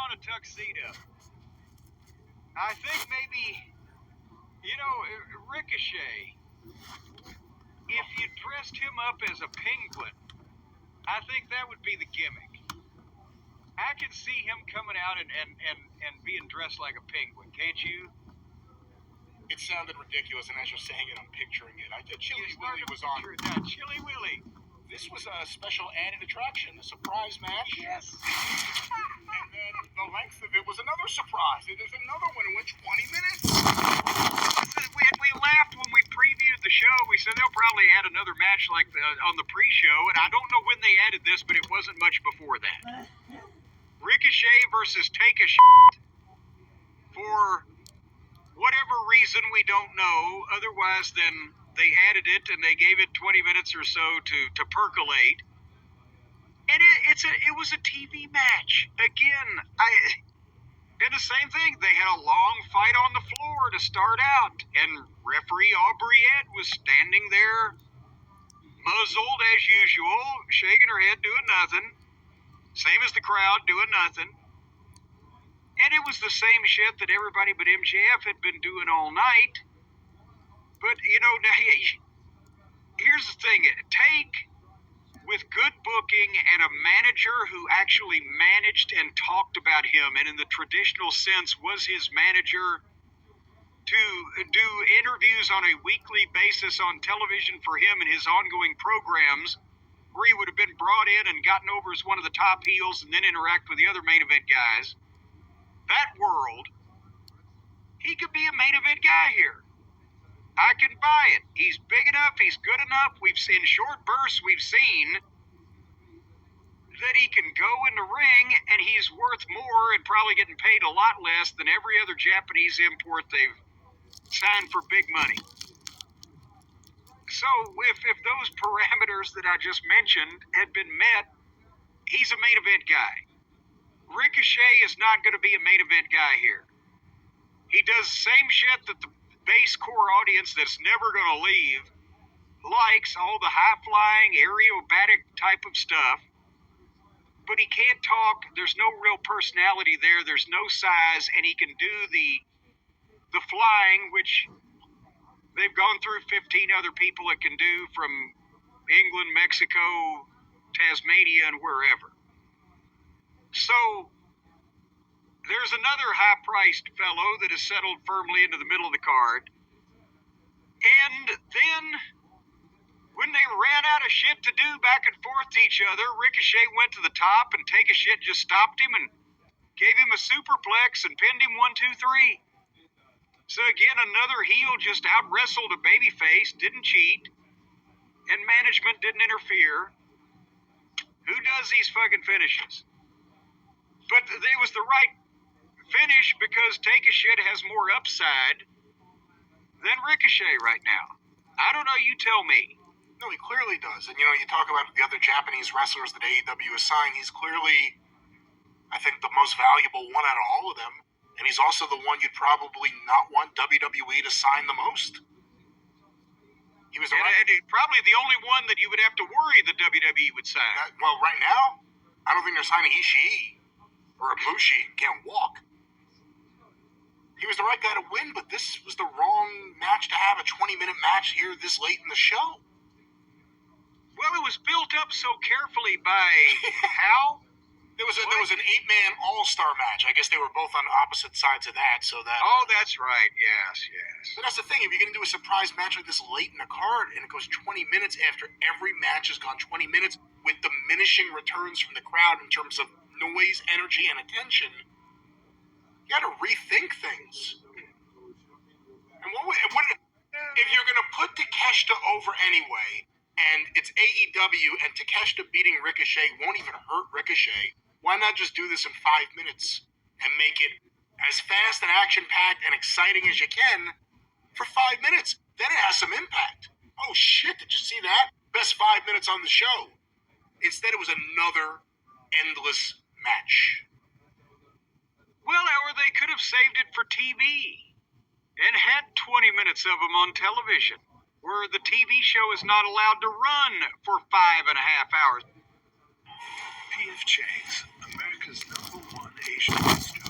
on a tuxedo. I think maybe, Ricochet, if you dressed him up as a penguin, I think that would be the gimmick. I can see him coming out and being dressed like a penguin, can't you? It sounded ridiculous, and as you're saying it, I'm picturing it. I did Chili Willy was on. Chili Willy. This was a special added attraction, a surprise match. Yes. And then the length of it was another surprise. There's another one. It went 20 minutes. We laughed when we previewed the show. We said they'll probably add another match like on the pre-show, and I don't know when they added this, but it wasn't much before that. Ricochet versus Takeshita. For whatever reason we don't know, otherwise than they added it and they gave it 20 minutes or so to percolate. And it was a TV match. Again, and the same thing, they had a long fight on the floor to start out, and referee Aubriette was standing there, muzzled as usual, shaking her head, doing nothing. Same as the crowd, doing nothing. And it was the same shit that everybody but MJF had been doing all night. But, here's the thing. With good booking and a manager who actually managed and talked about him, and in the traditional sense was his manager, to do interviews on a weekly basis on television for him and his ongoing programs, where he would have been brought in and gotten over as one of the top heels and then interact with the other main event guys. That world, he could be a main event guy here. I can buy it. He's big enough. He's good enough. We've seen short bursts. We've seen that he can go in the ring, and he's worth more and probably getting paid a lot less than every other Japanese import they've signed for big money. So if those parameters that I just mentioned had been met, he's a main event guy. Ricochet is not going to be a main event guy here. He does the same shit that the base core audience that's never going to leave likes, all the high-flying, aerobatic type of stuff. But he can't talk. There's no real personality there. There's no size, and he can do the flying, which they've gone through 15 other people that can do from England, Mexico, Tasmania, and wherever. So there's another high-priced fellow that is settled firmly into the middle of the card. And then, when they ran out of shit to do back and forth to each other, Ricochet went to the top, and Takeshita just stopped him and gave him a superplex and pinned him 1, 2, 3. So again, another heel just out-wrestled a babyface, didn't cheat, and management didn't interfere. Who does these fucking finishes? But it was the right finish because Takeshita has more upside than Ricochet right now. I don't know, you tell me. No, he clearly does. And, you talk about the other Japanese wrestlers that AEW has signed. He's clearly, I think, the most valuable one out of all of them. And he's also the one you'd probably not want WWE to sign the most. He was probably the only one that you would have to worry the WWE would sign. Well, right now, I don't think they're signing Ishii or Ibushi. Can't walk. He was the right guy to win, but this was the wrong match to have, a 20-minute match here this late in the show. Well, it was built up so carefully by Hal. There was an 8-man all-star match. I guess they were both on opposite sides of that, so that... Oh, that's right. Yes. But that's the thing. If you're going to do a surprise match like this late in the card, and it goes 20 minutes after every match has gone 20 minutes with diminishing returns from the crowd in terms of noise, energy, and attention, you got to rethink things. And if you're going to put Takeshita over anyway, and it's AEW, and Takeshita beating Ricochet won't even hurt Ricochet, why not just do this in 5 minutes and make it as fast and action-packed and exciting as you can for 5 minutes? Then it has some impact. Oh, shit, did you see that? Best 5 minutes on the show. Instead, it was another endless match. Well, or they could have saved it for TV and had 20 minutes of them on television, where the TV show is not allowed to run for 5.5 hours. PF Chang's, America's #1 one Asian